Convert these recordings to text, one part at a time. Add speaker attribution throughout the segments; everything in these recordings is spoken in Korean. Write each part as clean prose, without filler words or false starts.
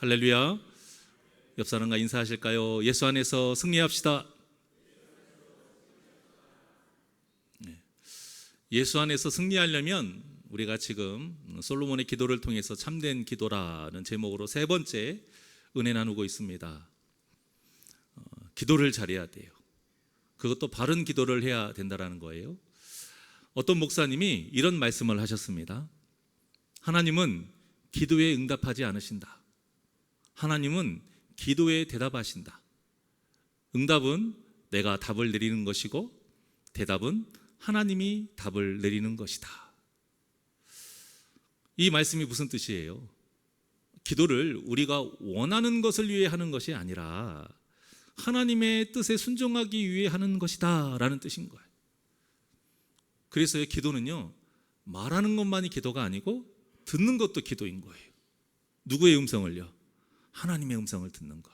Speaker 1: 할렐루야. 옆 사람과 인사하실까요? 예수 안에서 승리합시다. 예수 안에서 승리하려면 우리가 지금 솔로몬의 기도를 통해서 참된 기도라는 제목으로 세 번째 은혜 나누고 있습니다. 기도를 잘해야 돼요. 그것도 바른 기도를 해야 된다는 거예요. 어떤 목사님이 이런 말씀을 하셨습니다. 하나님은 기도에 응답하지 않으신다. 하나님은 기도에 대답하신다. 응답은 내가 답을 내리는 것이고 대답은 하나님이 답을 내리는 것이다. 이 말씀이 무슨 뜻이에요? 기도를 우리가 원하는 것을 위해 하는 것이 아니라 하나님의 뜻에 순종하기 위해 하는 것이다 라는 뜻인 거예요. 그래서 기도는요, 말하는 것만이 기도가 아니고 듣는 것도 기도인 거예요. 누구의 음성을요? 하나님의 음성을 듣는 것.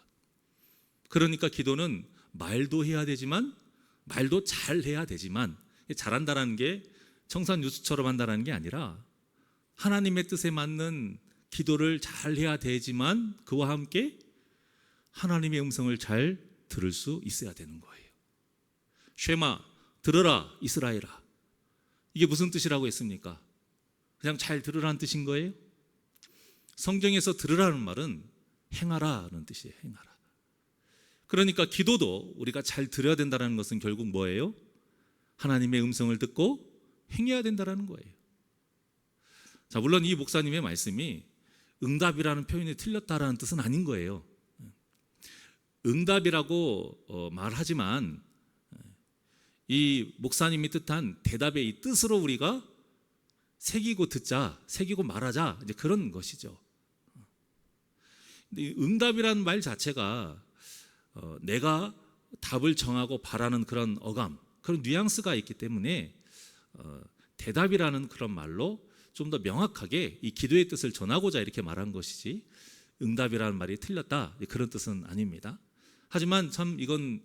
Speaker 1: 그러니까 기도는 말도 해야 되지만, 말도 잘 해야 되지만, 잘한다는 게 청산유수처럼 한다는 게 아니라 하나님의 뜻에 맞는 기도를 잘 해야 되지만 그와 함께 하나님의 음성을 잘 들을 수 있어야 되는 거예요. 쉐마, 들어라 이스라엘아. 이게 무슨 뜻이라고 했습니까? 그냥 잘 들으라는 뜻인 거예요? 성경에서 들으라는 말은 행하라는 뜻이에요. 행하라. 그러니까 기도도 우리가 잘 들어야 된다는 것은 결국 뭐예요? 하나님의 음성을 듣고 행해야 된다는 거예요. 자, 물론 이 목사님의 말씀이 응답이라는 표현이 틀렸다라는 뜻은 아닌 거예요. 응답이라고 말하지만 이 목사님이 뜻한 대답의 이 뜻으로 우리가 새기고 듣자, 새기고 말하자, 이제 그런 것이죠. 근데 응답이라는 말 자체가 내가 답을 정하고 바라는 그런 어감, 그런 뉘앙스가 있기 때문에 대답이라는 그런 말로 좀 더 명확하게 이 기도의 뜻을 전하고자 이렇게 말한 것이지 응답이라는 말이 틀렸다, 그런 뜻은 아닙니다. 하지만 참 이건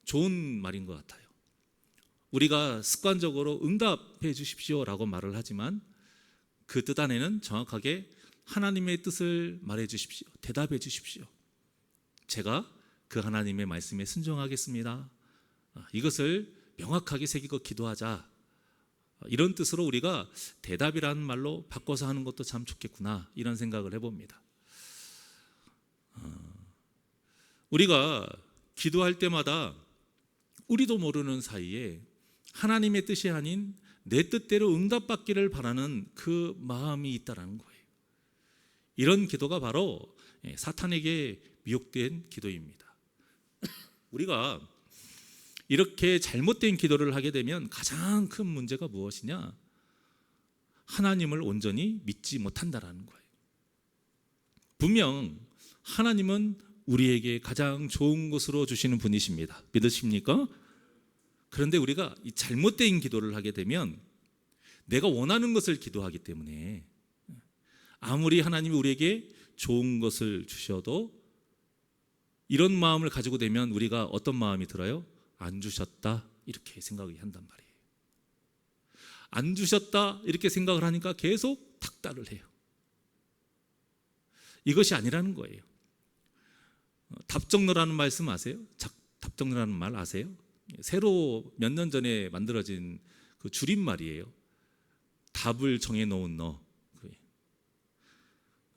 Speaker 1: 좋은 말인 것 같아요. 우리가 습관적으로 응답해 주십시오라고 말을 하지만 그 뜻 안에는 정확하게 하나님의 뜻을 말해 주십시오. 대답해 주십시오. 제가 그 하나님의 말씀에 순종하겠습니다. 이것을 명확하게 새기고 기도하자. 이런 뜻으로 우리가 대답이라는 말로 바꿔서 하는 것도 참 좋겠구나, 이런 생각을 해봅니다. 우리가 기도할 때마다 우리도 모르는 사이에 하나님의 뜻이 아닌 내 뜻대로 응답받기를 바라는 그 마음이 있다는 거예요. 이런 기도가 바로 사탄에게 미혹된 기도입니다. 우리가 이렇게 잘못된 기도를 하게 되면 가장 큰 문제가 무엇이냐? 하나님을 온전히 믿지 못한다라는 거예요. 분명 하나님은 우리에게 가장 좋은 것으로 주시는 분이십니다. 믿으십니까? 그런데 우리가 이 잘못된 기도를 하게 되면 내가 원하는 것을 기도하기 때문에 아무리 하나님이 우리에게 좋은 것을 주셔도 이런 마음을 가지고 되면 우리가 어떤 마음이 들어요? 안 주셨다, 이렇게 생각이 한단 말이에요. 안 주셨다 이렇게 생각을 하니까 계속 탁달을 해요. 이것이 아니라는 거예요. 답정너라는 말씀 아세요? 답정너라는 말 아세요? 새로 몇 년 전에 만들어진 그 줄임말이에요. 답을 정해놓은 너.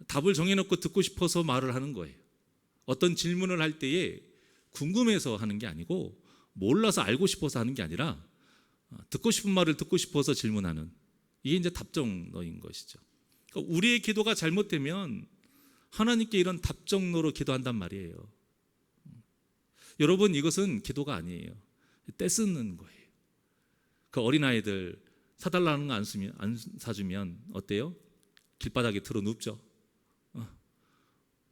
Speaker 1: 답을 정해놓고 듣고 싶어서 말을 하는 거예요. 어떤 질문을 할 때에 궁금해서 하는 게 아니고 몰라서 알고 싶어서 하는 게 아니라 듣고 싶은 말을 듣고 싶어서 질문하는, 이게 이제 답정너인 것이죠. 그러니까 우리의 기도가 잘못되면 하나님께 이런 답정너로 기도한단 말이에요. 여러분, 이것은 기도가 아니에요. 떼쓰는 거예요. 그 어린아이들 사달라는 거 안 사주면 어때요? 길바닥에 들어 눕죠.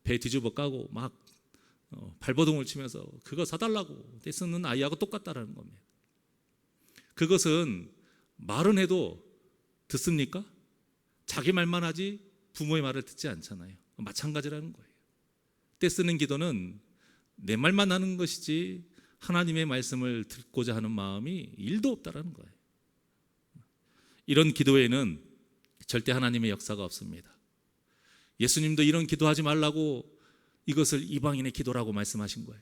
Speaker 1: 배 뒤집어 까고 막 발버둥을 치면서 그거 사달라고 떼쓰는 아이하고 똑같다라는 겁니다. 그것은 말은 해도 듣습니까? 자기 말만 하지 부모의 말을 듣지 않잖아요. 마찬가지라는 거예요. 떼쓰는 기도는 내 말만 하는 것이지 하나님의 말씀을 듣고자 하는 마음이 1도 없다라는 거예요. 이런 기도에는 절대 하나님의 역사가 없습니다. 예수님도 이런 기도하지 말라고 이것을 이방인의 기도라고 말씀하신 거예요.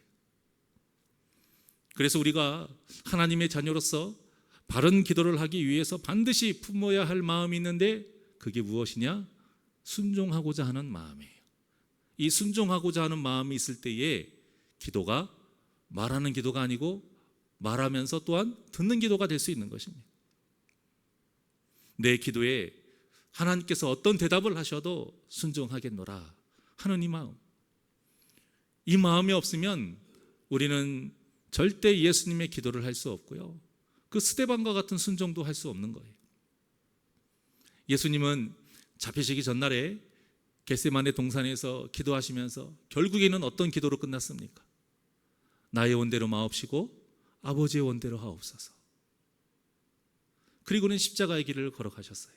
Speaker 1: 그래서 우리가 하나님의 자녀로서 바른 기도를 하기 위해서 반드시 품어야 할 마음이 있는데 그게 무엇이냐? 순종하고자 하는 마음이에요. 이 순종하고자 하는 마음이 있을 때에 기도가 말하는 기도가 아니고 말하면서 또한 듣는 기도가 될 수 있는 것입니다. 내 기도에 하나님께서 어떤 대답을 하셔도 순종하겠노라 하는 이 마음. 이 마음이 없으면 우리는 절대 예수님의 기도를 할 수 없고요. 그 스데반과 같은 순종도 할 수 없는 거예요. 예수님은 잡히시기 전날에 겟세마네 동산에서 기도하시면서 결국에는 어떤 기도로 끝났습니까? 나의 원대로 마옵시고 아버지의 원대로 하옵소서. 그리고는 십자가의 길을 걸어가셨어요.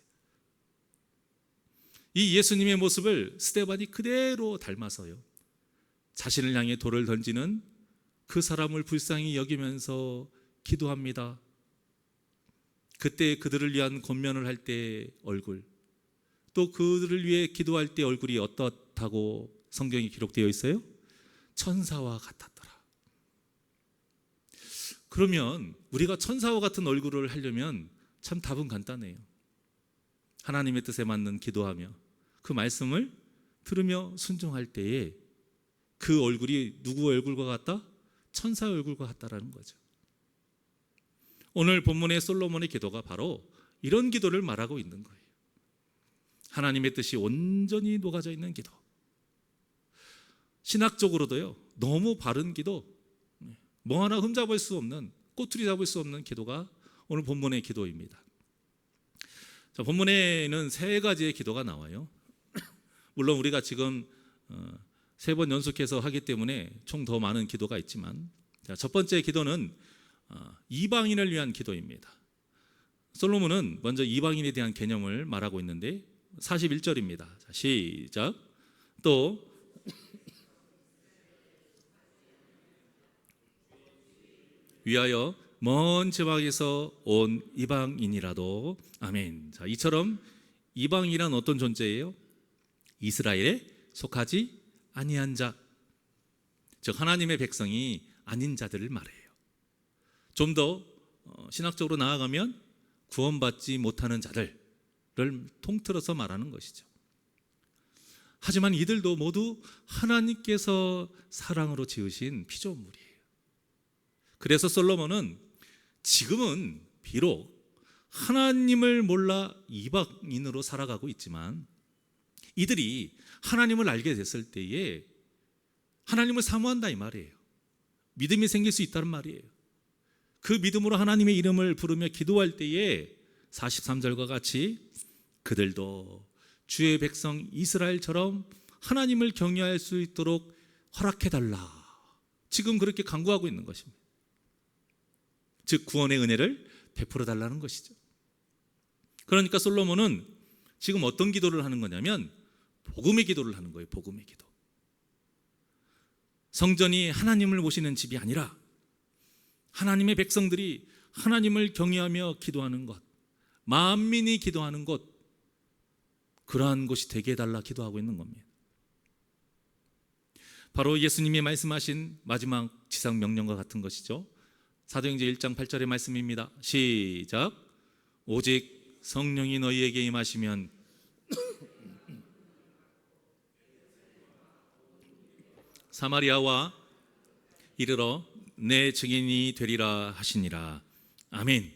Speaker 1: 이 예수님의 모습을 스데반이 그대로 닮아서요, 자신을 향해 돌을 던지는 그 사람을 불쌍히 여기면서 기도합니다. 그때 그들을 위한 권면을 할 때 얼굴, 또 그들을 위해 기도할 때 얼굴이 어떻다고 성경에 기록되어 있어요? 천사와 같았더라. 그러면 우리가 천사와 같은 얼굴을 하려면 참 답은 간단해요. 하나님의 뜻에 맞는 기도하며 그 말씀을 들으며 순종할 때에 그 얼굴이 누구 얼굴과 같다? 천사의 얼굴과 같다라는 거죠. 오늘 본문의 솔로몬의 기도가 바로 이런 기도를 말하고 있는 거예요. 하나님의 뜻이 온전히 녹아져 있는 기도. 신학적으로도요, 너무 바른 기도, 뭐 하나 흠잡을 수 없는, 꼬투리 잡을 수 없는 기도가 오늘 본문의 기도입니다. 자, 본문에는 세 가지의 기도가 나와요. 물론 우리가 지금 3번 연속해서 하기 때문에 총 더 많은 기도가 있지만, 자, 첫 번째 기도는 이방인을 위한 기도입니다. 솔로몬은 먼저 이방인에 대한 개념을 말하고 있는데 41절입니다. 자, 시작. 또 위하여 먼 지방에서 온 이방인이라도. 아멘. 자, 이처럼 이방인이란 어떤 존재예요? 이스라엘에 속하지 아니한 자, 즉 하나님의 백성이 아닌 자들을 말해요. 좀 더 신학적으로 나아가면 구원받지 못하는 자들을 통틀어서 말하는 것이죠. 하지만 이들도 모두 하나님께서 사랑으로 지으신 피조물이에요. 그래서 솔로몬은 지금은 비록 하나님을 몰라 이방인으로 살아가고 있지만 이들이 하나님을 알게 됐을 때에 하나님을 사모한다 이 말이에요. 믿음이 생길 수 있다는 말이에요. 그 믿음으로 하나님의 이름을 부르며 기도할 때에 43절과 같이 그들도 주의 백성 이스라엘처럼 하나님을 경외할 수 있도록 허락해달라, 지금 그렇게 간구하고 있는 것입니다. 즉 구원의 은혜를 베풀어 달라는 것이죠. 그러니까 솔로몬은 지금 어떤 기도를 하는 거냐면 복음의 기도를 하는 거예요. 복음의 기도. 성전이 하나님을 모시는 집이 아니라 하나님의 백성들이 하나님을 경외하며 기도하는 것, 만민이 기도하는 곳, 그러한 곳이 되게 해달라 기도하고 있는 겁니다. 바로 예수님이 말씀하신 마지막 지상 명령과 같은 것이죠. 사도행전 1장 8절의 말씀입니다. 시작. 오직 성령이 너희에게 임하시면 사마리아와 이르러 내 증인이 되리라 하시니라. 아멘.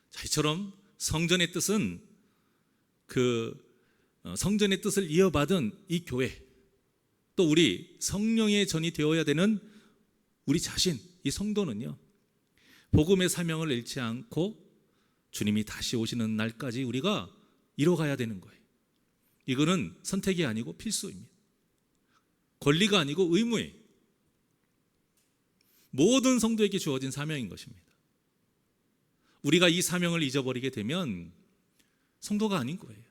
Speaker 1: 자, 이처럼 성전의 뜻은 성전의 뜻을 이어받은 이 교회, 또 우리 성령의 전이 되어야 되는 우리 자신, 이 성도는요, 복음의 사명을 잃지 않고 주님이 다시 오시는 날까지 우리가 이뤄가야 되는 거예요. 이거는 선택이 아니고 필수입니다. 권리가 아니고 의무예요. 모든 성도에게 주어진 사명인 것입니다. 우리가 이 사명을 잊어버리게 되면 성도가 아닌 거예요.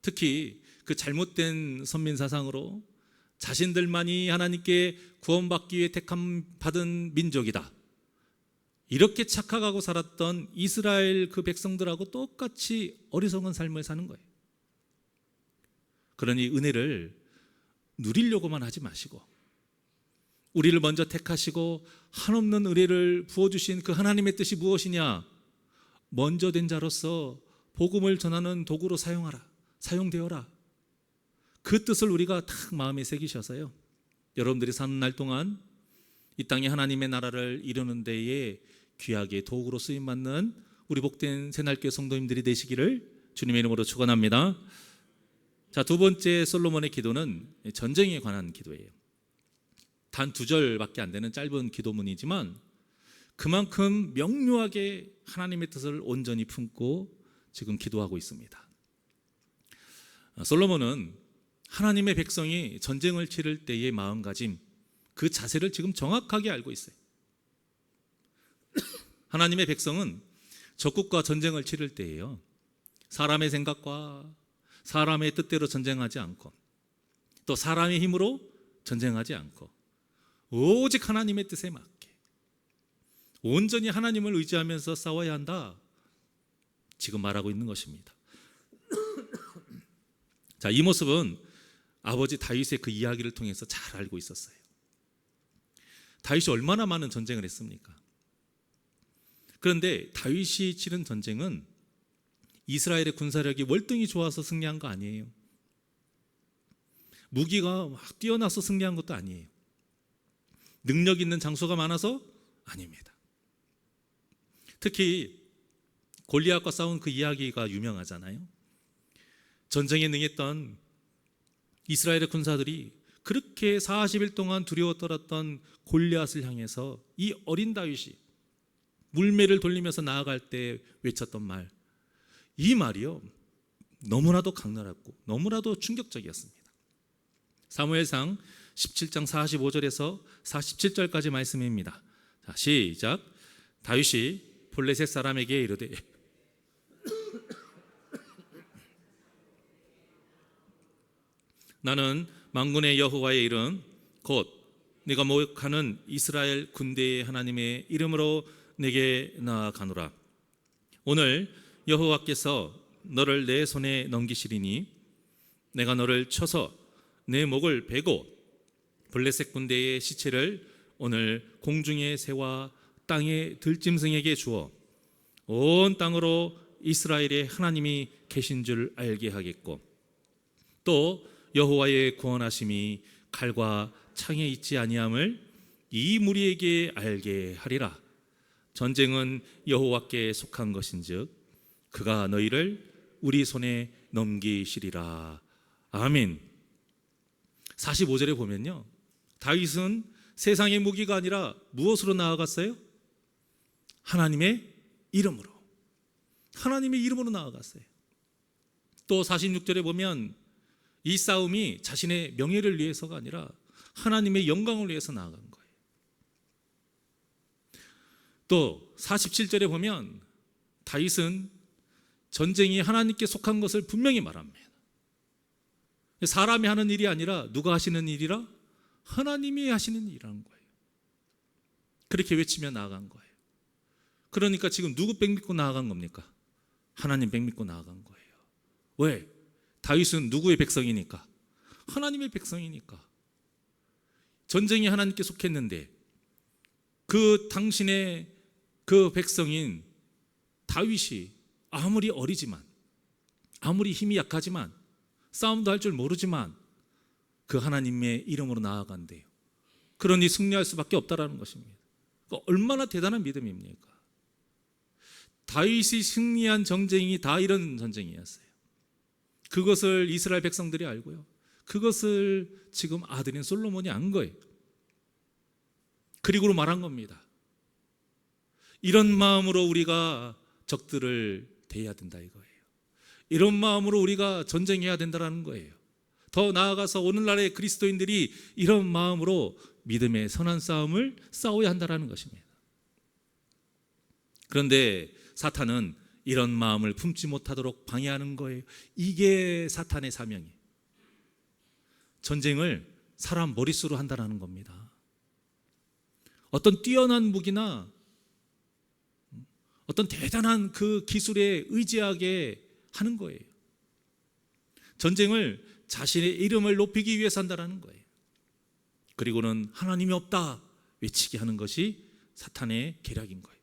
Speaker 1: 특히 그 잘못된 선민사상으로 자신들만이 하나님께 구원받기 위해 택함받은 민족이다, 이렇게 착각하고 살았던 이스라엘 그 백성들하고 똑같이 어리석은 삶을 사는 거예요. 그러니 은혜를 누리려고만 하지 마시고 우리를 먼저 택하시고 한없는 은혜를 부어주신 그 하나님의 뜻이 무엇이냐? 먼저 된 자로서 복음을 전하는 도구로 사용되어라. 그 뜻을 우리가 딱 마음에 새기셔서요, 여러분들이 사는 날 동안 이 땅에 하나님의 나라를 이루는 데에 귀하게 도구로 쓰임받는 우리 복된 새날교회 성도님들이 되시기를 주님의 이름으로 축원합니다. 자, 두 번째 솔로몬의 기도는 전쟁에 관한 기도예요. 단 2절밖에 안 되는 짧은 기도문이지만 그만큼 명료하게 하나님의 뜻을 온전히 품고 지금 기도하고 있습니다. 솔로몬은 하나님의 백성이 전쟁을 치를 때의 마음가짐, 그 자세를 지금 정확하게 알고 있어요. 하나님의 백성은 적국과 전쟁을 치를 때에요, 사람의 생각과 사람의 뜻대로 전쟁하지 않고 또 사람의 힘으로 전쟁하지 않고 오직 하나님의 뜻에 맞게 온전히 하나님을 의지하면서 싸워야 한다, 지금 말하고 있는 것입니다. 자, 이 모습은 아버지 다윗의 그 이야기를 통해서 잘 알고 있었어요. 다윗이 얼마나 많은 전쟁을 했습니까? 그런데 다윗이 치른 전쟁은 이스라엘의 군사력이 월등히 좋아서 승리한 거 아니에요. 무기가 막 뛰어나서 승리한 것도 아니에요. 능력 있는 장소가 많아서 아닙니다. 특히 골리앗과 싸운 그 이야기가 유명하잖아요. 전쟁에 능했던 이스라엘의 군사들이 그렇게 40일 동안 두려워 떨었던 골리앗을 향해서 이 어린 다윗이 물매를 돌리면서 나아갈 때 외쳤던 말, 이 말이요, 너무나도 강렬했고 너무나도 충격적이었습니다. 사무엘상 17장 45절에서 47절까지 말씀입니다. 자, 시작. 다윗이 블레셋 사람에게 이르되 나는 만군의 여호와의 이름 곧 네가 모욕하는 이스라엘 군대의 하나님의 이름으로 내게 나아가노라. 오늘 여호와께서 너를 내 손에 넘기시리니 내가 너를 쳐서 내 목을 베고 블레셋 군대의 시체를 오늘 공중의 새와 땅의 들짐승에게 주어 온 땅으로 이스라엘의 하나님이 계신 줄 알게 하겠고 또 여호와의 구원하심이 칼과 창에 있지 아니함을 이 무리에게 알게 하리라. 전쟁은 여호와께 속한 것인즉 그가 너희를 우리 손에 넘기시리라. 아멘. 45절에 보면요, 다윗은 세상의 무기가 아니라 무엇으로 나아갔어요? 하나님의 이름으로. 하나님의 이름으로 나아갔어요. 또 46절에 보면 이 싸움이 자신의 명예를 위해서가 아니라 하나님의 영광을 위해서 나아간 거예요. 또 47절에 보면 다윗은 전쟁이 하나님께 속한 것을 분명히 말합니다. 사람이 하는 일이 아니라 누가 하시는 일이라? 하나님이 하시는 일이라는 거예요. 그렇게 외치며 나아간 거예요. 그러니까 지금 누구 백 믿고 나아간 겁니까? 하나님 백 믿고 나아간 거예요. 왜? 다윗은 누구의 백성이니까? 하나님의 백성이니까. 전쟁이 하나님께 속했는데 그 당신의 그 백성인 다윗이 아무리 어리지만, 아무리 힘이 약하지만, 싸움도 할 줄 모르지만 그 하나님의 이름으로 나아간대요. 그러니 승리할 수밖에 없다라는 것입니다. 얼마나 대단한 믿음입니까? 다윗이 승리한 전쟁이 다 이런 전쟁이었어요. 그것을 이스라엘 백성들이 알고요, 그것을 지금 아들인 솔로몬이 안 거예요. 그리고 말한 겁니다. 이런 마음으로 우리가 적들을 대해야 된다 이거예요. 이런 마음으로 우리가 전쟁해야 된다는 거예요. 더 나아가서 오늘날의 그리스도인들이 이런 마음으로 믿음의 선한 싸움을 싸워야 한다는 것입니다. 그런데 사탄은 이런 마음을 품지 못하도록 방해하는 거예요. 이게 사탄의 사명이에요. 전쟁을 사람 머릿수로 한다는 겁니다. 어떤 뛰어난 무기나 어떤 대단한 그 기술에 의지하게 하는 거예요. 전쟁을 자신의 이름을 높이기 위해서 한다는 거예요. 그리고는 하나님이 없다 외치게 하는 것이 사탄의 계략인 거예요.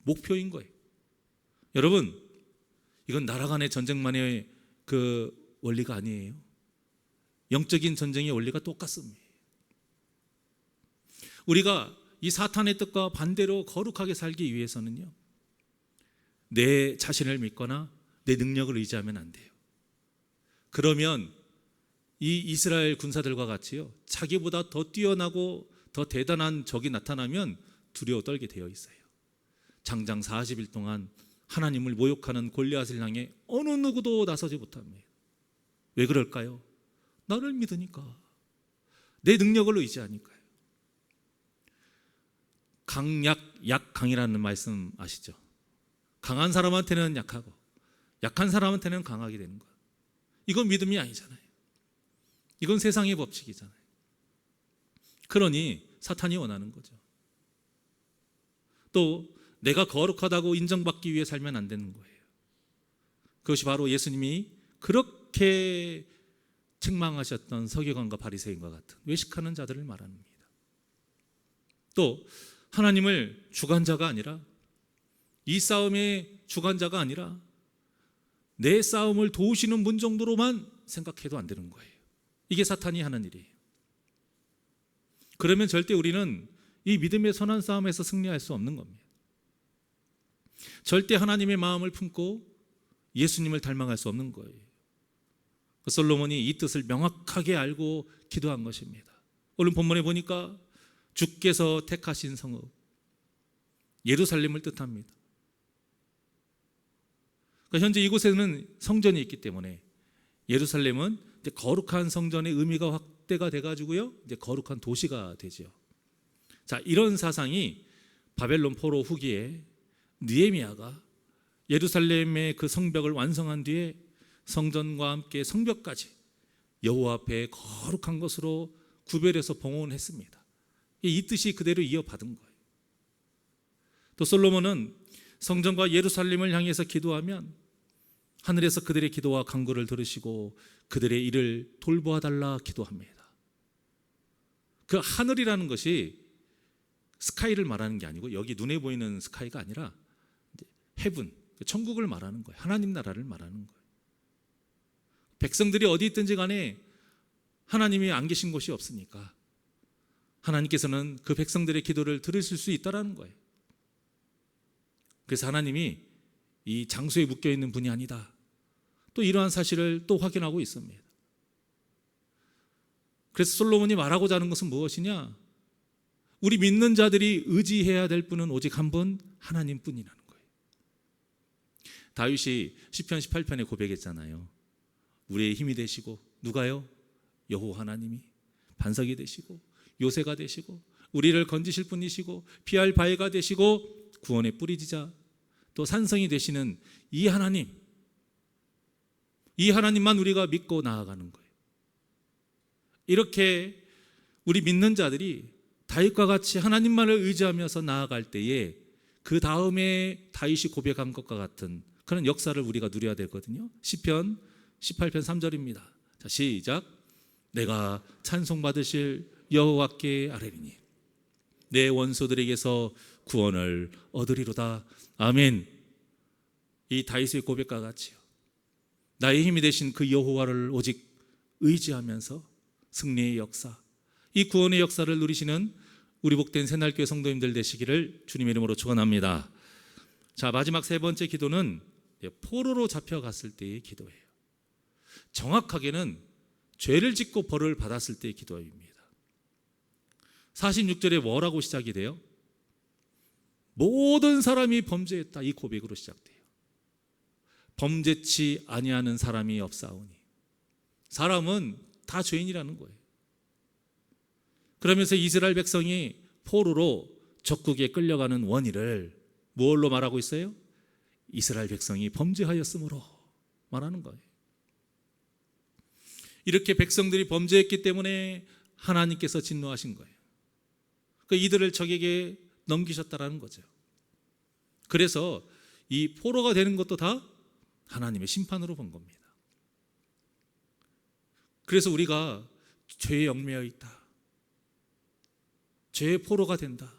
Speaker 1: 목표인 거예요. 여러분, 이건 나라 간의 전쟁만의 그 원리가 아니에요. 영적인 전쟁의 원리가 똑같습니다. 우리가 이 사탄의 뜻과 반대로 거룩하게 살기 위해서는요, 내 자신을 믿거나 내 능력을 의지하면 안 돼요. 그러면 이 이스라엘 군사들과 같이요, 자기보다 더 뛰어나고 더 대단한 적이 나타나면 두려워 떨게 되어 있어요. 장장 40일 동안 하나님을 모욕하는 골리앗을 향해 어느 누구도 나서지 못합니다. 왜 그럴까요? 나를 믿으니까, 내 능력을 의지하니까요. 강약, 약강이라는 말씀 아시죠? 강한 사람한테는 약하고 약한 사람한테는 강하게 되는 거예요. 이건 믿음이 아니잖아요. 이건 세상의 법칙이잖아요. 그러니 사탄이 원하는 거죠. 또 내가 거룩하다고 인정받기 위해 살면 안 되는 거예요. 그것이 바로 예수님이 그렇게 책망하셨던 서기관과 바리새인과 같은 외식하는 자들을 말합니다. 또 하나님을 주관자가 아니라, 이 싸움의 주관자가 아니라 내 싸움을 도우시는 분 정도로만 생각해도 안 되는 거예요. 이게 사탄이 하는 일이에요. 그러면 절대 우리는 이 믿음의 선한 싸움에서 승리할 수 없는 겁니다. 절대 하나님의 마음을 품고 예수님을 닮아갈 수 없는 거예요. 솔로몬이 이 뜻을 명확하게 알고 기도한 것입니다. 오늘 본문에 보니까 주께서 택하신 성읍, 예루살렘을 뜻합니다. 그러니까 현재 이곳에는 성전이 있기 때문에 예루살렘은 이제 거룩한 성전의 의미가 확대가 돼가지고요, 이제 거룩한 도시가 되죠. 자, 이런 사상이 바벨론 포로 후기에 느헤미야가 예루살렘의 그 성벽을 완성한 뒤에 성전과 함께 성벽까지 여호와 앞에 거룩한 것으로 구별해서 봉헌했습니다. 이 뜻이 그대로 이어받은 거예요. 또 솔로몬은 성전과 예루살렘을 향해서 기도하면 하늘에서 그들의 기도와 간구를 들으시고 그들의 일을 돌보아 달라 기도합니다. 그 하늘이라는 것이 스카이를 말하는 게 아니고, 여기 눈에 보이는 스카이가 아니라 헤븐, 천국을 말하는 거예요. 하나님 나라를 말하는 거예요. 백성들이 어디 있든지 간에 하나님이 안 계신 곳이 없으니까 하나님께서는 그 백성들의 기도를 들으실 수 있다는 거예요. 그래서 하나님이 이 장소에 묶여있는 분이 아니다, 또 이러한 사실을 또 확인하고 있습니다. 그래서 솔로몬이 말하고자 하는 것은 무엇이냐? 우리 믿는 자들이 의지해야 될 분은 오직 한 분, 하나님뿐이라는 거예요. 다윗이 시편 18편에 고백했잖아요. 우리의 힘이 되시고, 누가요? 여호와 하나님이 반석이 되시고 요새가 되시고 우리를 건지실 분이시고 피할 바위가 되시고 구원의 뿌리지자 또 산성이 되시는 이 하나님, 이 하나님만 우리가 믿고 나아가는 거예요. 이렇게 우리 믿는 자들이 다윗과 같이 하나님만을 의지하면서 나아갈 때에 그 다음에 다윗이 고백한 것과 같은 그런 역사를 우리가 누려야 되거든요. 시편 18편 3절입니다. 자, 시작. 내가 찬송받으실 여호와께 아뢰리니 내 원수들에게서 구원을 얻으리로다. 아멘. 이 다윗의 고백과 같이요, 나의 힘이 되신 그 여호와를 오직 의지하면서 승리의 역사, 이 구원의 역사를 누리시는 우리 복된 새날교회 성도님들 되시기를 주님의 이름으로 축원합니다. 자, 마지막 세 번째 기도는 포로로 잡혀갔을 때의 기도예요. 정확하게는 죄를 짓고 벌을 받았을 때의 기도입니다. 46절에 뭐라고 시작이 돼요? 모든 사람이 범죄했다, 이 고백으로 시작돼요. 범죄치 아니하는 사람이 없사오니. 사람은 다 죄인이라는 거예요. 그러면서 이스라엘 백성이 포로로 적국에 끌려가는 원인을 뭘로 말하고 있어요? 이스라엘 백성이 범죄하였으므로 말하는 거예요. 이렇게 백성들이 범죄했기 때문에 하나님께서 진노하신 거예요. 그 이들을 적에게 넘기셨다라는 거죠. 그래서 이 포로가 되는 것도 다 하나님의 심판으로 본 겁니다. 그래서 우리가 죄에 얽매여 있다, 죄의 포로가 된다,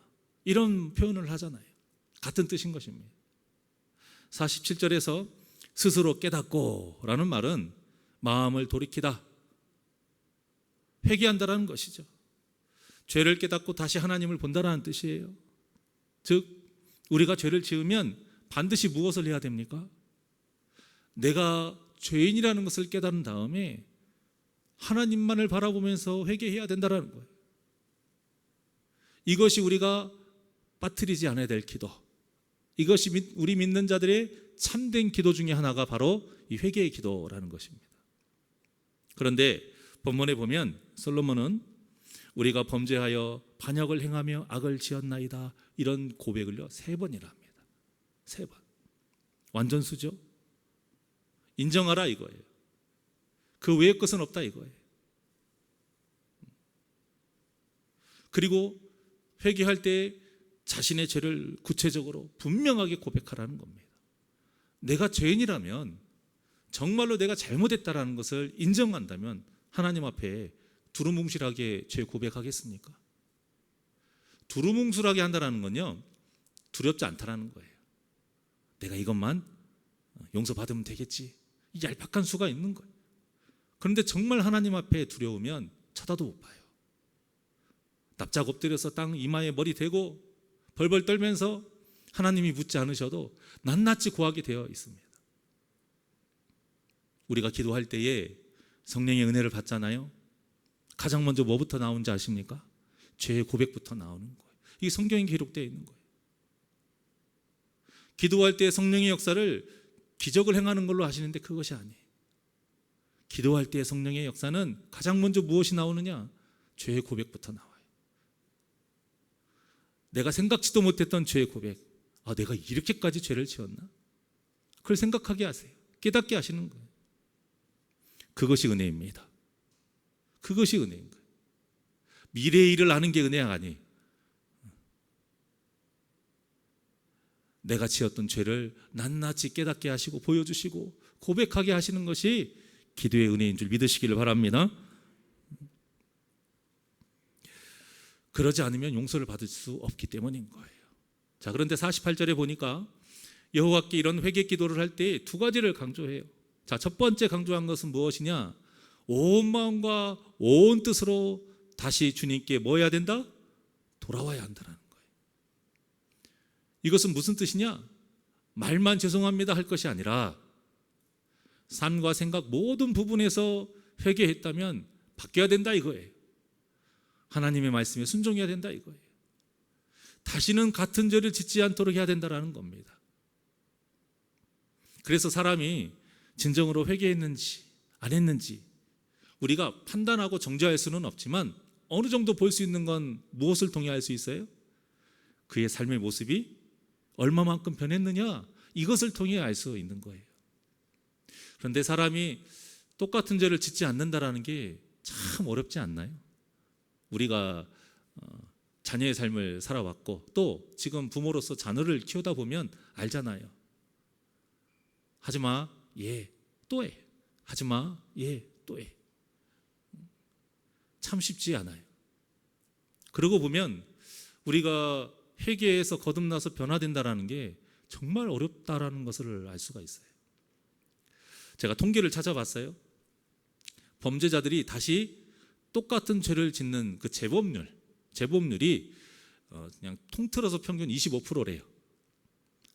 Speaker 1: 이런 표현을 하잖아요. 같은 뜻인 것입니다. 47절에서 스스로 깨닫고 라는 말은 마음을 돌이키다, 회개한다라는 것이죠. 죄를 깨닫고 다시 하나님을 본다라는 뜻이에요. 즉 우리가 죄를 지으면 반드시 무엇을 해야 됩니까? 내가 죄인이라는 것을 깨달은 다음에 하나님만을 바라보면서 회개해야 된다는 거예요. 이것이 우리가 빠뜨리지 않아야 될 기도, 이것이 우리 믿는 자들의 참된 기도 중에 하나가 바로 이 회개의 기도라는 것입니다. 그런데 본문에 보면 솔로몬은 우리가 범죄하여 반역을 행하며 악을 지었나이다, 이런 고백을요 3번이나 합니다. 3번. 완전 수죠. 인정하라 이거예요. 그 외의 것은 없다 이거예요. 그리고 회개할 때 자신의 죄를 구체적으로 분명하게 고백하라는 겁니다. 내가 죄인이라면, 정말로 내가 잘못했다라는 것을 인정한다면 하나님 앞에 두루뭉실하게 죄 고백하겠습니까? 두루뭉술하게 한다는 건요 두렵지 않다라는 거예요. 내가 이것만 용서받으면 되겠지, 이 얄팍한 수가 있는 거예요. 그런데 정말 하나님 앞에 두려우면 쳐다도 못 봐요. 납작 엎드려서 땅 이마에 머리 대고 벌벌 떨면서 하나님이 묻지 않으셔도 낱낱이 구하게 되어 있습니다. 우리가 기도할 때에 성령의 은혜를 받잖아요. 가장 먼저 뭐부터 나오는지 아십니까? 죄의 고백부터 나오는 거예요. 이게 성경에 기록되어 있는 거예요. 기도할 때 성령의 역사를 기적을 행하는 걸로 하시는데 그것이 아니에요. 기도할 때 성령의 역사는 가장 먼저 무엇이 나오느냐? 죄의 고백부터 나와요. 내가 생각지도 못했던 죄의 고백, 내가 이렇게까지 죄를 지었나? 그걸 생각하게 하세요. 깨닫게 하시는 거예요. 그것이 은혜입니다. 그것이 은혜인 거예요. 미래의 일을 아는 게 은혜가 아니에요. 내가 지었던 죄를 낱낱이 깨닫게 하시고 보여주시고 고백하게 하시는 것이 기도의 은혜인 줄 믿으시기를 바랍니다. 그러지 않으면 용서를 받을 수 없기 때문인 거예요. 자, 그런데 48절에 보니까 여호와께 이런 회개 기도를 할 때 2가지를 강조해요. 자, 첫 번째 강조한 것은 무엇이냐? 온 마음과 온 뜻으로 다시 주님께 뭐 해야 된다? 돌아와야 한다는 거예요. 이것은 무슨 뜻이냐? 말만 죄송합니다 할 것이 아니라 삶과 생각 모든 부분에서 회개했다면 바뀌어야 된다 이거예요. 하나님의 말씀에 순종해야 된다 이거예요. 다시는 같은 죄를 짓지 않도록 해야 된다는 겁니다. 그래서 사람이 진정으로 회개했는지 안 했는지 우리가 판단하고 정죄할 수는 없지만 어느 정도 볼 수 있는 건 무엇을 통해 알 수 있어요? 그의 삶의 모습이 얼마만큼 변했느냐, 이것을 통해 알 수 있는 거예요. 그런데 사람이 똑같은 죄를 짓지 않는다라는 게 참 어렵지 않나요? 우리가 자녀의 삶을 살아왔고 또 지금 부모로서 자녀를 키우다 보면 알잖아요. 하지마, 예, 또 해. 하지마, 예, 또 해. 참 쉽지 않아요. 그러고 보면 우리가 회개에서 거듭나서 변화된다는 게 정말 어렵다라는 것을 알 수가 있어요. 제가 통계를 찾아봤어요. 범죄자들이 다시 똑같은 죄를 짓는 그 재범률이 그냥 통틀어서 평균 25%래요.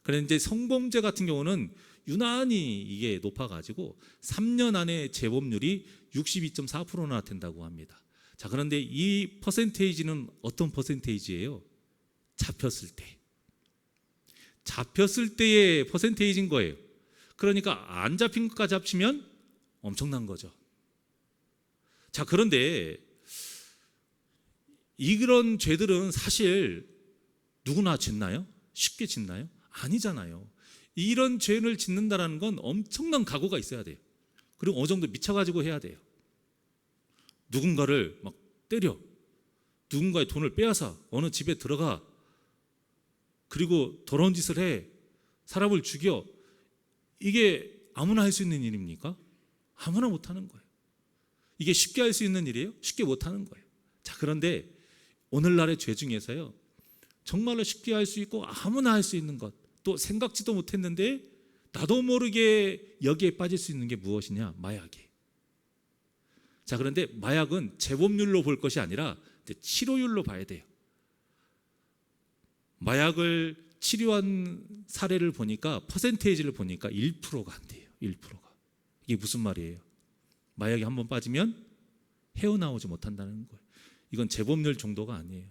Speaker 1: 그런데 성범죄 같은 경우는 유난히 이게 높아가지고 3년 안에 재범률이 62.4%나 된다고 합니다. 자, 그런데 이 퍼센테이지는 어떤 퍼센테이지예요? 잡혔을 때의 퍼센테이지인 거예요. 그러니까 안 잡힌 것까지 합치면 엄청난 거죠. 자, 그런데 이런 죄들은 사실 누구나 짓나요? 쉽게 짓나요? 아니잖아요. 이런 죄를 짓는다는 건 엄청난 각오가 있어야 돼요. 그리고 어느 정도 미쳐가지고 해야 돼요. 누군가를 막 때려, 누군가의 돈을 빼앗아 어느 집에 들어가, 그리고 더러운 짓을 해, 사람을 죽여. 이게 아무나 할 수 있는 일입니까? 아무나 못하는 거예요. 이게 쉽게 할 수 있는 일이에요? 쉽게 못하는 거예요. 자, 그런데 오늘날의 죄 중에서요, 정말로 쉽게 할 수 있고 아무나 할 수 있는 것, 또 생각지도 못했는데 나도 모르게 여기에 빠질 수 있는 게 무엇이냐? 마약이에요. 자, 그런데 마약은 재범률로 볼 것이 아니라 치료율로 봐야 돼요. 마약을 치료한 사례를 보니까, 퍼센테이지를 보니까 1%가 안 돼요. 1%가. 이게 무슨 말이에요? 마약에 한번 빠지면 헤어나오지 못한다는 거예요. 이건 재범률 정도가 아니에요.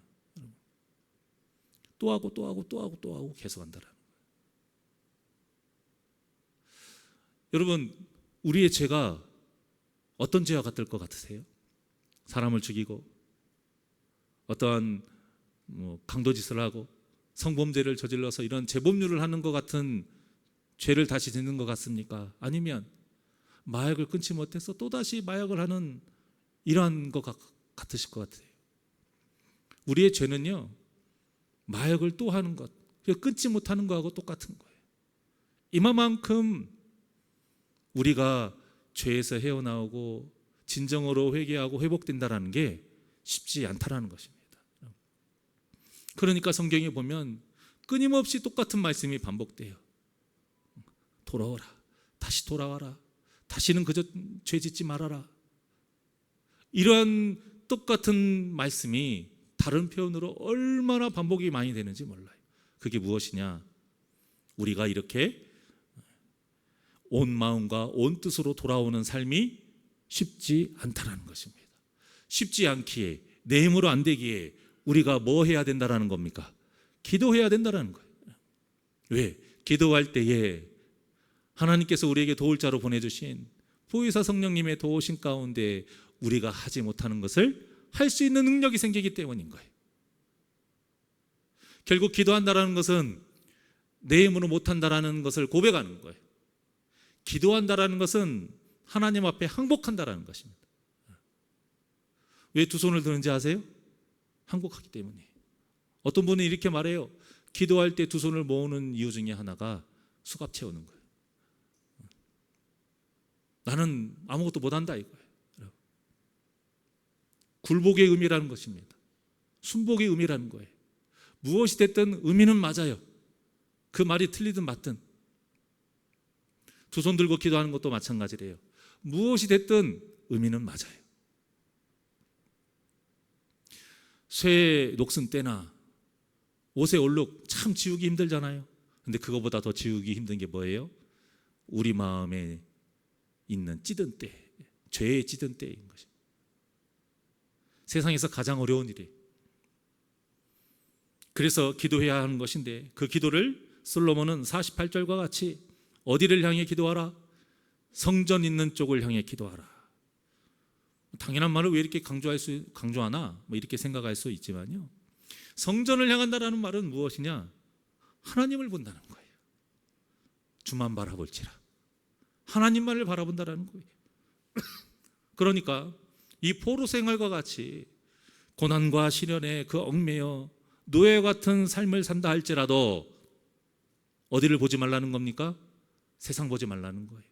Speaker 1: 또 하고 또 하고 또 하고 또 하고 계속 한다는 거예요. 여러분, 우리의 죄가 어떤 죄와 같을 것 같으세요? 사람을 죽이고 어떠한 강도짓을 하고 성범죄를 저질러서 이런 재범률을 하는 것 같은 죄를 다시 짓는 것 같습니까? 아니면 마약을 끊지 못해서 또다시 마약을 하는 이러한 것 같으실 것 같아요. 우리의 죄는요, 마약을 또 하는 것, 끊지 못하는 것하고 똑같은 거예요. 이만큼 우리가 죄에서 헤어나오고 진정으로 회개하고 회복된다는 게 쉽지 않다라는 것입니다. 그러니까 성경에 보면 끊임없이 똑같은 말씀이 반복돼요. 돌아오라, 다시 돌아와라, 다시는 그저 죄 짓지 말아라. 이러한 똑같은 말씀이 다른 표현으로 얼마나 반복이 많이 되는지 몰라요. 그게 무엇이냐? 우리가 이렇게 온 마음과 온 뜻으로 돌아오는 삶이 쉽지 않다라는 것입니다. 쉽지 않기에, 내 힘으로 안 되기에 우리가 뭐 해야 된다라는 겁니까? 기도해야 된다라는 거예요. 왜? 기도할 때에 하나님께서 우리에게 도울 자로 보내주신 보혜사 성령님의 도우심 가운데 우리가 하지 못하는 것을 할 수 있는 능력이 생기기 때문인 거예요. 결국 기도한다라는 것은 내 힘으로 못한다라는 것을 고백하는 거예요. 기도한다라는 것은 하나님 앞에 항복한다라는 것입니다. 왜 두 손을 드는지 아세요? 항복하기 때문에. 어떤 분은 이렇게 말해요. 기도할 때 두 손을 모으는 이유 중에 하나가 수갑 채우는 거예요. 나는 아무것도 못한다 이거예요. 굴복의 의미라는 것입니다. 순복의 의미라는 거예요. 무엇이 됐든 의미는 맞아요. 그 말이 틀리든 맞든. 두 손 들고 기도하는 것도 마찬가지래요. 무엇이 됐든 의미는 맞아요. 쇠 녹슨 때나 옷의 얼룩 참 지우기 힘들잖아요. 근데 그거보다 더 지우기 힘든 게 뭐예요? 우리 마음에 있는 찌든 때, 죄의 찌든 때인 것입니다. 세상에서 가장 어려운 일이에요. 그래서 기도해야 하는 것인데, 그 기도를 솔로몬은 48절과 같이 어디를 향해 기도하라? 성전 있는 쪽을 향해 기도하라. 당연한 말을 왜 이렇게 강조하나? 이렇게 생각할 수 있지만요, 성전을 향한다라는 말은 무엇이냐? 하나님을 본다는 거예요. 주만 바라볼지라. 하나님만을 바라본다라는 거예요. 그러니까 이 포로 생활과 같이 고난과 시련에 그 얽매여 노예 같은 삶을 산다 할지라도 어디를 보지 말라는 겁니까? 세상 보지 말라는 거예요.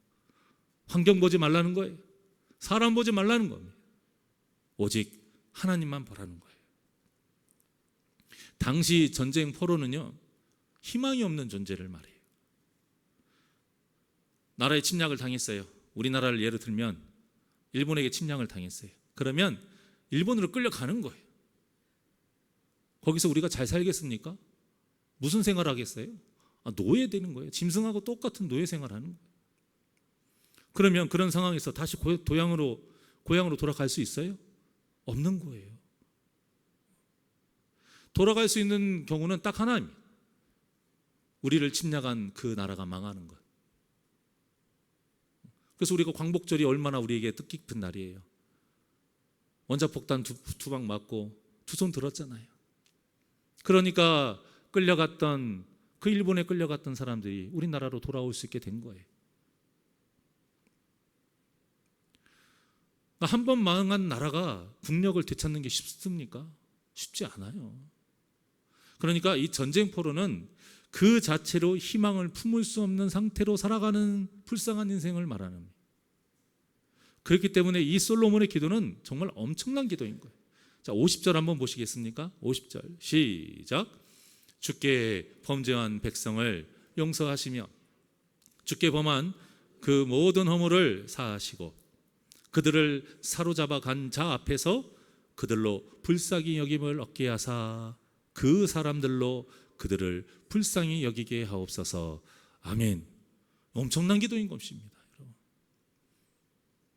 Speaker 1: 환경 보지 말라는 거예요. 사람 보지 말라는 겁니다. 오직 하나님만 보라는 거예요. 당시 전쟁 포로는요, 희망이 없는 존재를 말해요. 나라에 침략을 당했어요. 우리나라를 예로 들면 일본에게 침략을 당했어요. 그러면 일본으로 끌려가는 거예요. 거기서 우리가 잘 살겠습니까? 무슨 생활 하겠어요? 노예되는 거예요. 짐승하고 똑같은 노예 생활하는 거예요. 그러면 그런 상황에서 다시 고향으로 돌아갈 수 있어요? 없는 거예요. 돌아갈 수 있는 경우는 딱 하나입니다. 우리를 침략한 그 나라가 망하는 것. 그래서 우리가 광복절이 얼마나 우리에게 뜻깊은 날이에요. 원자폭탄 두 방 맞고 두 손 들었잖아요. 그러니까 그 일본에 끌려갔던 사람들이 우리나라로 돌아올 수 있게 된 거예요. 한 번 망한 나라가 국력을 되찾는 게 쉽습니까? 쉽지 않아요. 그러니까 이 전쟁 포로는 그 자체로 희망을 품을 수 없는 상태로 살아가는 불쌍한 인생을 말하는 거예요. 그렇기 때문에 이 솔로몬의 기도는 정말 엄청난 기도인 거예요. 자, 50절 한번 보시겠습니까? 50절 시작. 주께 범죄한 백성을 용서하시며 주께 범한 그 모든 허물을 사하시고 그들을 사로잡아 간 자 앞에서 그들로 불쌍히 여김을 얻게 하사 그 사람들로 그들을 불쌍히 여기게 하옵소서. 아멘. 엄청난 기도인 것입니다.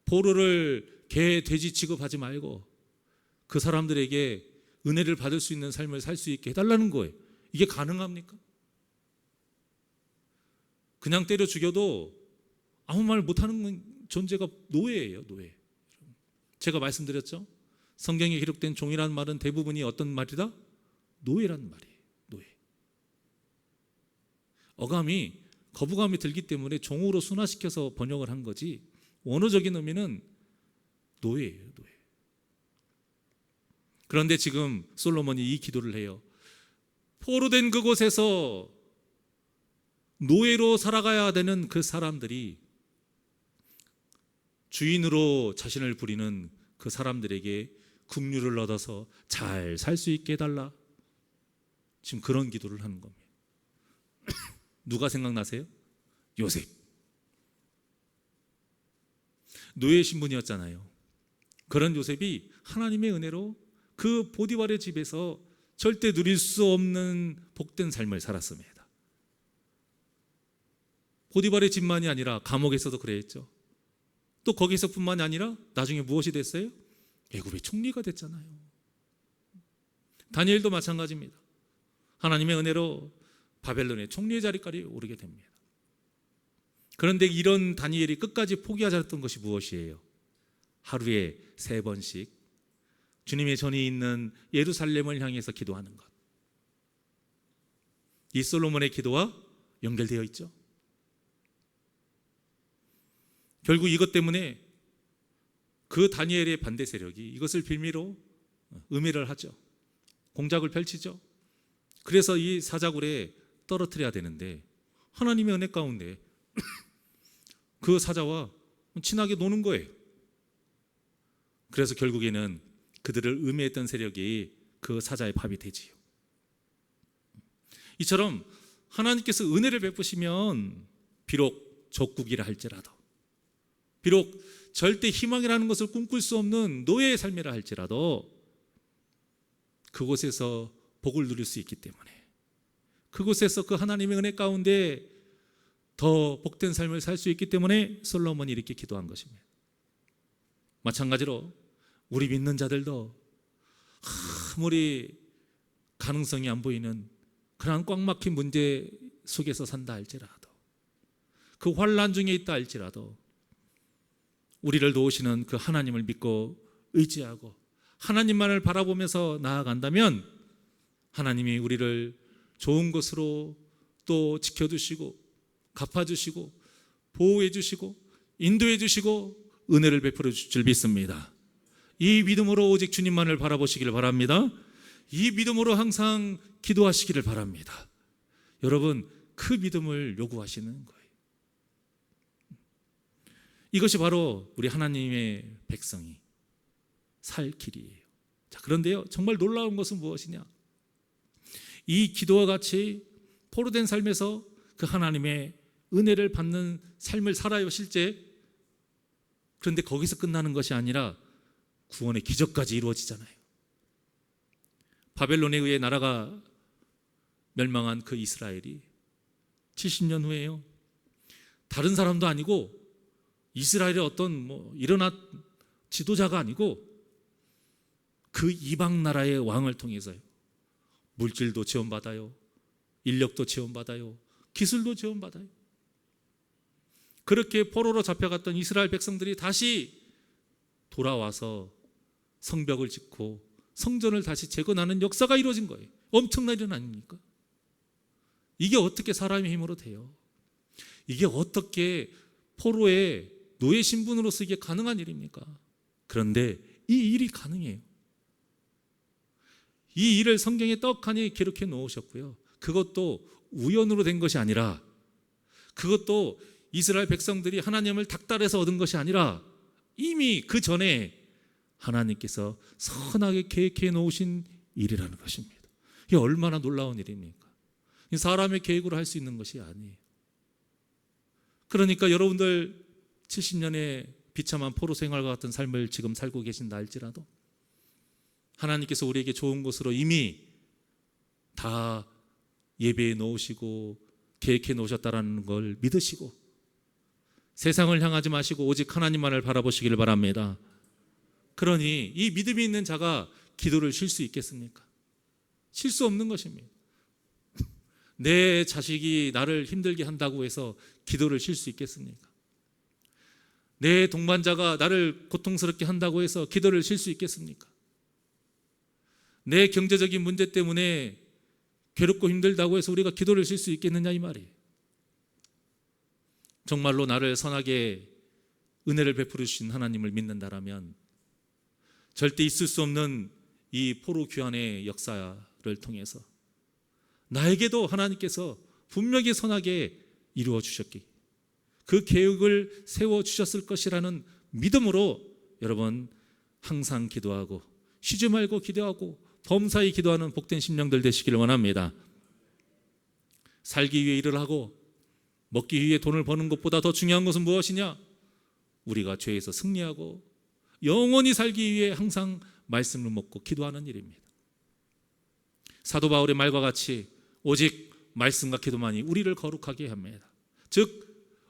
Speaker 1: 포로를 개, 돼지 취급하지 말고 그 사람들에게 은혜를 받을 수 있는 삶을 살 수 있게 해달라는 거예요. 이게 가능합니까? 그냥 때려 죽여도 아무 말 못하는 존재가 노예예요. 노예. 제가 말씀드렸죠. 성경에 기록된 종이라는 말은 대부분이 어떤 말이다? 노예라는 말이에요. 노예. 어감이 거부감이 들기 때문에 종으로 순화시켜서 번역을 한 거지 원어적인 의미는 노예예요. 노예. 그런데 지금 솔로몬이 이 기도를 해요. 포로된 그곳에서 노예로 살아가야 되는 그 사람들이 주인으로 자신을 부리는 그 사람들에게 긍휼을 얻어서 잘 살 수 있게 해달라. 지금 그런 기도를 하는 겁니다. 누가 생각나세요? 요셉. 노예 신분이었잖아요. 그런 요셉이 하나님의 은혜로 그 보디발의 집에서 절대 누릴 수 없는 복된 삶을 살았습니다. 보디발의 집만이 아니라 감옥에서도 그랬죠. 또 거기서뿐만이 아니라 나중에 무엇이 됐어요? 애굽의 총리가 됐잖아요. 다니엘도 마찬가지입니다. 하나님의 은혜로 바벨론의 총리의 자리까지 오르게 됩니다. 그런데 이런 다니엘이 끝까지 포기하지 않았던 것이 무엇이에요? 하루에 3번씩 주님의 전이 있는 예루살렘을 향해서 기도하는 것. 이 솔로몬의 기도와 연결되어 있죠. 결국 이것 때문에 그 다니엘의 반대 세력이 이것을 빌미로 음해를 하죠. 공작을 펼치죠. 그래서 이 사자굴에 떨어뜨려야 되는데 하나님의 은혜 가운데 그 사자와 친하게 노는 거예요. 그래서 결국에는 그들을 음해했던 세력이 그 사자의 밥이 되지요. 이처럼 하나님께서 은혜를 베푸시면 비록 족국이라 할지라도, 비록 절대 희망이라는 것을 꿈꿀 수 없는 노예의 삶이라 할지라도 그곳에서 복을 누릴 수 있기 때문에, 그곳에서 그 하나님의 은혜 가운데 더 복된 삶을 살 수 있기 때문에 솔로몬이 이렇게 기도한 것입니다. 마찬가지로 우리 믿는 자들도 아무리 가능성이 안 보이는 그런 꽉 막힌 문제 속에서 산다 할지라도, 그 환난 중에 있다 할지라도 우리를 도우시는 그 하나님을 믿고 의지하고 하나님만을 바라보면서 나아간다면 하나님이 우리를 좋은 것으로 또 지켜주시고 갚아주시고 보호해주시고 인도해주시고 은혜를 베풀어 주실 줄 믿습니다. 이 믿음으로 오직 주님만을 바라보시기를 바랍니다. 이 믿음으로 항상 기도하시기를 바랍니다. 여러분, 그 믿음을 요구하시는 거예요. 이것이 바로 우리 하나님의 백성이 살 길이에요. 자, 그런데요, 정말 놀라운 것은 무엇이냐? 이 기도와 같이 포로된 삶에서 그 하나님의 은혜를 받는 삶을 살아요, 실제. 그런데 거기서 끝나는 것이 아니라 구원의 기적까지 이루어지잖아요. 바벨론에 의해 나라가 멸망한 그 이스라엘이 70년 후에요, 다른 사람도 아니고 이스라엘의 어떤 일어난 지도자가 아니고 그 이방 나라의 왕을 통해서요, 물질도 지원받아요, 인력도 지원받아요, 기술도 지원받아요. 그렇게 포로로 잡혀갔던 이스라엘 백성들이 다시 돌아와서 성벽을 짓고 성전을 다시 재건하는 역사가 이루어진 거예요. 엄청난 일 아닙니까? 이게 어떻게 사람의 힘으로 돼요? 이게 어떻게 포로의 노예 신분으로서 이게 가능한 일입니까? 그런데 이 일이 가능해요. 이 일을 성경에 떡하니 기록해 놓으셨고요, 그것도 우연으로 된 것이 아니라, 그것도 이스라엘 백성들이 하나님을 닥달해서 얻은 것이 아니라 이미 그 전에 하나님께서 선하게 계획해 놓으신 일이라는 것입니다. 이게 얼마나 놀라운 일입니까? 사람의 계획으로 할 수 있는 것이 아니에요. 그러니까 여러분들 70년의 비참한 포로 생활과 같은 삶을 지금 살고 계신다 할지라도 하나님께서 우리에게 좋은 것으로 이미 다 예배해 놓으시고 계획해 놓으셨다는 걸 믿으시고 세상을 향하지 마시고 오직 하나님만을 바라보시길 바랍니다. 그러니 이 믿음이 있는 자가 기도를 쉴 수 있겠습니까? 쉴 수 없는 것입니다. 내 자식이 나를 힘들게 한다고 해서 기도를 쉴 수 있겠습니까? 내 동반자가 나를 고통스럽게 한다고 해서 기도를 쉴 수 있겠습니까? 내 경제적인 문제 때문에 괴롭고 힘들다고 해서 우리가 기도를 쉴 수 있겠느냐 이 말이에요. 정말로 나를 선하게 은혜를 베풀어 주신 하나님을 믿는다라면 절대 있을 수 없는 이 포로 귀환의 역사를 통해서 나에게도 하나님께서 분명히 선하게 이루어 주셨기, 그 계획을 세워 주셨을 것이라는 믿음으로 여러분 항상 기도하고 쉬지 말고 기도하고 범사히 기도하는 복된 심령들 되시기를 원합니다. 살기 위해 일을 하고 먹기 위해 돈을 버는 것보다 더 중요한 것은 무엇이냐? 우리가 죄에서 승리하고 영원히 살기 위해 항상 말씀을 먹고 기도하는 일입니다. 사도 바울의 말과 같이 오직 말씀과 기도만이 우리를 거룩하게 합니다. 즉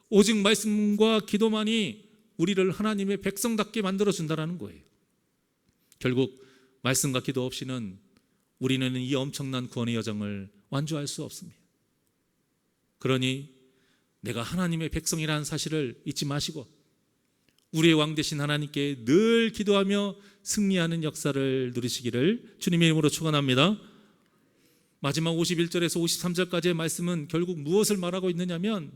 Speaker 1: 오직 말씀과 기도만이 우리를 하나님의 백성답게 만들어준다는 거예요. 결국 말씀과 기도 없이는 우리는 이 엄청난 구원의 여정을 완주할 수 없습니다. 그러니 내가 하나님의 백성이라는 사실을 잊지 마시고 우리의 왕 되신 하나님께 늘 기도하며 승리하는 역사를 누리시기를 주님의 이름으로 축원합니다. 마지막 51절에서 53절까지의 말씀은 결국 무엇을 말하고 있느냐면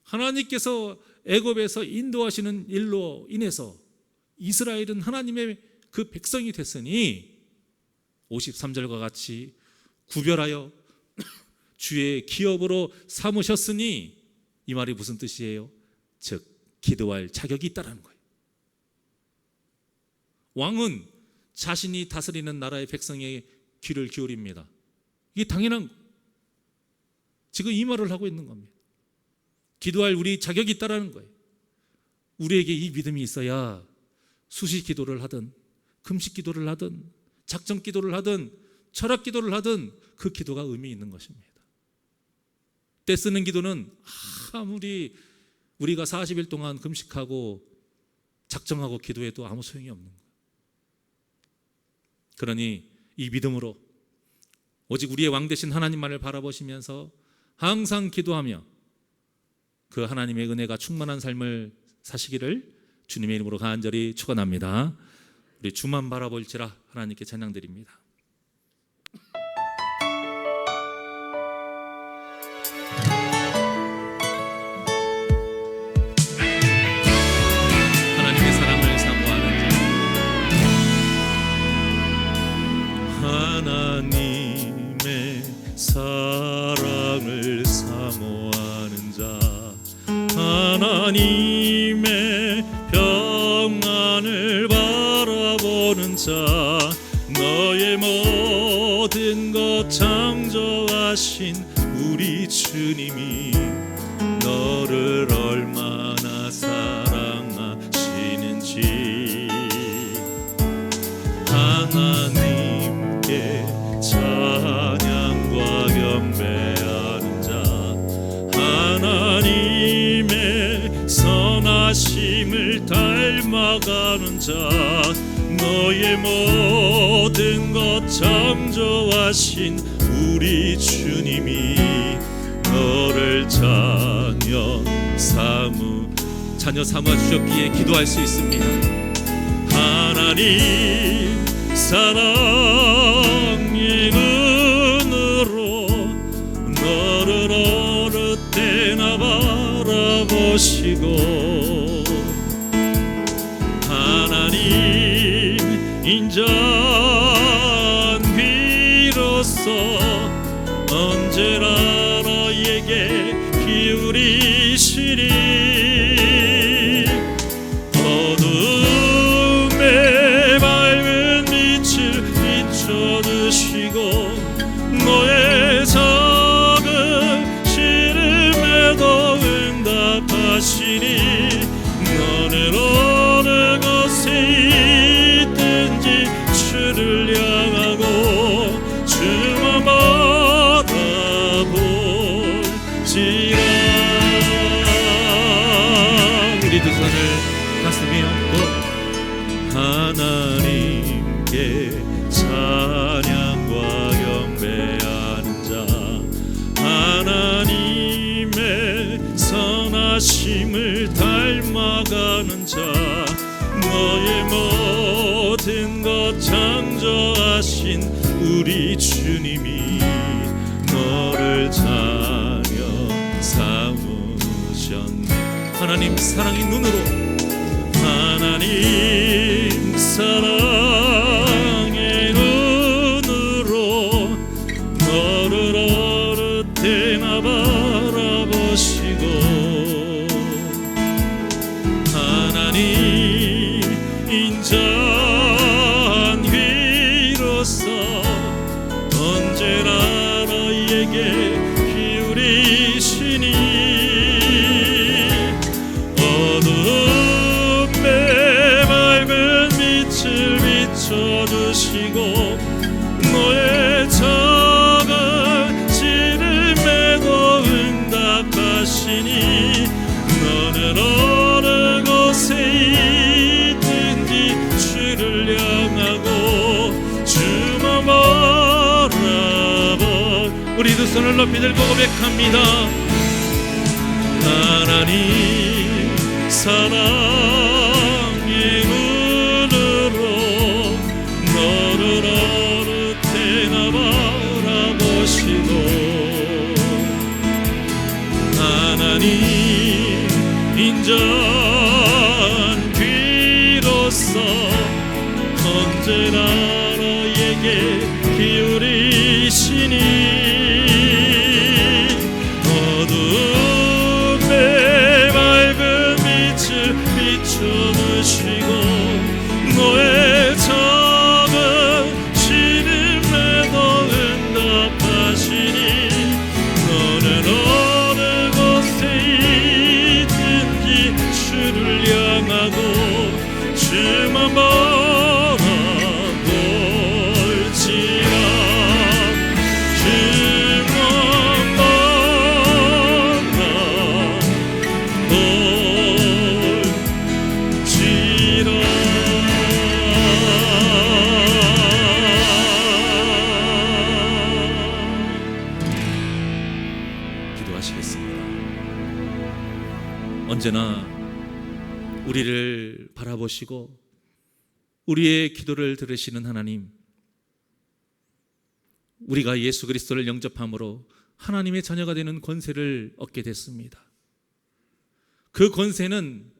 Speaker 1: 하나님께서 애굽에서 인도하시는 일로 인해서 이스라엘은 하나님의 그 백성이 됐으니 53절과 같이 구별하여 주의 기업으로 삼으셨으니 이 말이 무슨 뜻이에요? 즉 기도할 자격이 있다는 거예요. 왕은 자신이 다스리는 나라의 백성의 귀를 기울입니다. 이게 당연한 거예요. 지금 이 말을 하고 있는 겁니다. 기도할 우리 자격이 있다는 거예요. 우리에게 이 믿음이 있어야 수시 기도를 하든 금식 기도를 하든 작정 기도를 하든 철학 기도를 하든 그 기도가 의미 있는 것입니다. 때 쓰는 기도는 아무리 우리가 40일 동안 금식하고 작정하고 기도해도 아무 소용이 없는 거예요. 그러니 이 믿음으로 오직 우리의 왕 되신 하나님만을 바라보시면서 항상 기도하며 그 하나님의 은혜가 충만한 삶을 사시기를 주님의 이름으로 간절히 축원합니다. 우리 주만 바라볼지라 하나님께 찬양드립니다. 하나님의 사랑을 사모하는
Speaker 2: 하나님의 사랑을 사모하는 자, 하나님의 평안을 바라보는 자, 너의 모든 것 창조하신 우리 주님이 너를 얼마나 사랑하시는지 하나님께 찬양과 경배하는 자, 하나님의 선하심을 닮아가는 자, 너의 모든 것 창조하신 우리 주님이 너를 자녀 삼아 주셨기에 기도할 수 있습니다. 하나님 사랑의 눈으로 너를 어느 때나 바라보시고 하나님 인자한 귀로서 언제나 너에게 기울이시리. 어느 바라보시고 너의 작은 시름에도 응답하시니 너는 어느 곳에 있든지 주를 향하고 주만 바라볼지라.
Speaker 1: 우리 두 손을 가슴에 얹고
Speaker 2: 하나님께 찬양과 경배하는 자, 하나님의 선하심을 닮아가는 자, 너의 모든 것 창조하신 우리 주님이 너를 자녀 삼으셨네.
Speaker 1: 하나님 사랑의 눈으로,
Speaker 2: 하나님 사랑의 눈으로 너를 어느 때나 바라보시고 하나님 인자한 귀로서 언제나 너희에게 기울이시니 어둠에 밝은 빛을 비춰주시고 너의 작은 시름에도 응답하시니 너는 어느 곳에 있든지 주를 향하고 주만 바라봐.
Speaker 1: 우리 두 손을 높이 들고 고백합니다.
Speaker 2: 하나님 사랑의 눈으로 너를 어느 때나 바라보시고 하나님 인자한 귀로서 언제나 너에게 기울이시니 어둠에 밝은 빛을 비춰주시고 너의 작은 시름에도 응답하시니 너는 어느 곳에 있든지 주를 향하고 주만 바라볼지라. 주만 바라볼지라.
Speaker 1: 기도하시겠습니다. 언제나 우리를 바라보시고 우리의 기도를 들으시는 하나님, 우리가 예수 그리스도를 영접함으로 하나님의 자녀가 되는 권세를 얻게 됐습니다. 그 권세는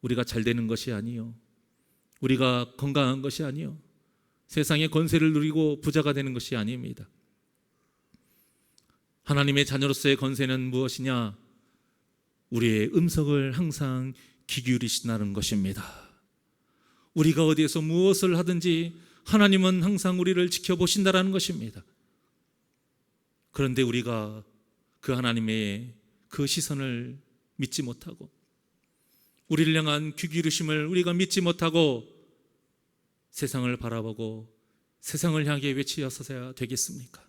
Speaker 1: 우리가 잘 되는 것이 아니요, 우리가 건강한 것이 아니요, 세상의 권세를 누리고 부자가 되는 것이 아닙니다. 하나님의 자녀로서의 권세는 무엇이냐? 우리의 음성을 항상 귀 기울이신다는 것입니다. 우리가 어디에서 무엇을 하든지 하나님은 항상 우리를 지켜보신다는 것입니다. 그런데 우리가 그 하나님의 그 시선을 믿지 못하고 우리를 향한 귀 기울이심을 우리가 믿지 못하고 세상을 바라보고 세상을 향해 외치어서야 되겠습니까?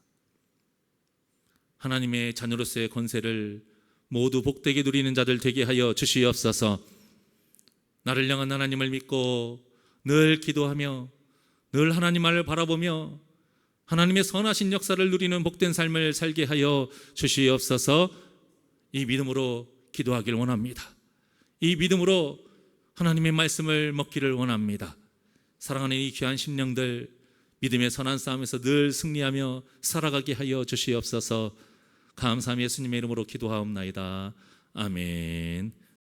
Speaker 1: 하나님의 자녀로서의 권세를 모두 복되게 누리는 자들 되게 하여 주시옵소서. 나를 향한 하나님을 믿고 늘 기도하며 늘 하나님을 바라보며 하나님의 선하신 역사를 누리는 복된 삶을 살게 하여 주시옵소서. 이 믿음으로 기도하길 원합니다. 이 믿음으로 하나님의 말씀을 먹기를 원합니다. 사랑하는 이 귀한 심령들, 믿음의 선한 싸움에서 늘 승리하며 살아가게 하여 주시옵소서. 감사함 예수님의 이름으로 기도하옵나이다. 아멘.